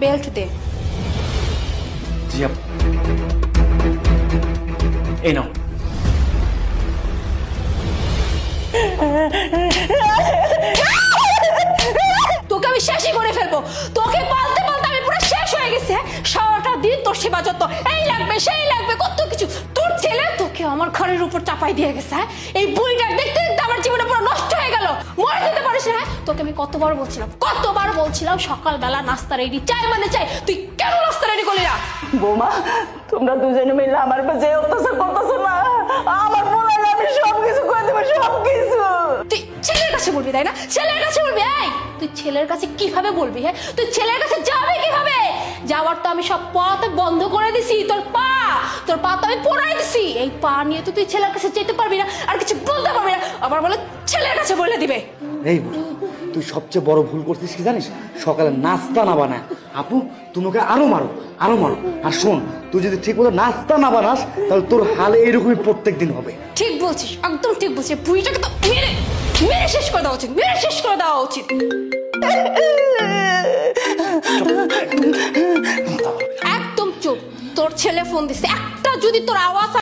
Belt দে। জি আপু। এই নাও। তোকে আমি শেষই করে ফেলবো, তোকে পালতে পালতে আমি পুরো শেষ হয়ে গেছে। সারাটা দিন তোর সেবা যত্ন, এই লাগবে সেই লাগবে কত কিছু। তোর ছেলে তোকে আমার ঘরের উপর চাপাই দিয়ে গেছে। এই বুড়িটা দেখতে দেখতে আমার জীবনটা পুরো নষ্ট হয়ে গেল। মরে যেতে পারিস না। তোকে আমি কতবার বলছিলাম সকালবেলা নাস্তা রেডি, চাই মানে চাই। তুই কেন নাস্তা রেডি করলি না? বৌমা, তোমরা দুজনে মিলে আমার কাছে অত্যাচার করতেছো না। আমার মনে হয় আমি সবকিছু করে দেবো, সবকিছু। তুই ছেলের কাছে বলবি তাই না? ছেলের কাছে বলবি? এই তুই ছেলের কাছে কিভাবে বলবি? হ্যাঁ, তুই ছেলের কাছে যাবে কিভাবে? যাওয়ার তো আমি সব পথ বন্ধ করে দিছি। তোর পা তো আমি পড়াই দিছি। এই পা নিয়ে তো তুই ছেলের কাছে যেতে পারবি না, আর কিছু বলতে পারবি না। আবার বলে ছেলের কাছে বলে দিবে। এই বুড়ি, তুই সবচেয়ে বড় ভুল করছিস কি জানিস? সকালে নাস্তা না বানায় আপু তুমি ওকে আরো মারো। আর শোন, তুই যদি ঠিক মতো নাস্তা না বানাস তাহলে তোর হালে এরকমই প্রত্যেক দিন হবে। ঠিক বলছিস, একদম ঠিক বলছিস। বুড়িটাকে তো মেরে মেরে শেষ করে দেওয়া উচিত, মেরে শেষ করে দেওয়া উচিত। একদম চুপ। তোর ছেলে ফোন দিছে, একটা যদি তোর আওয়াজ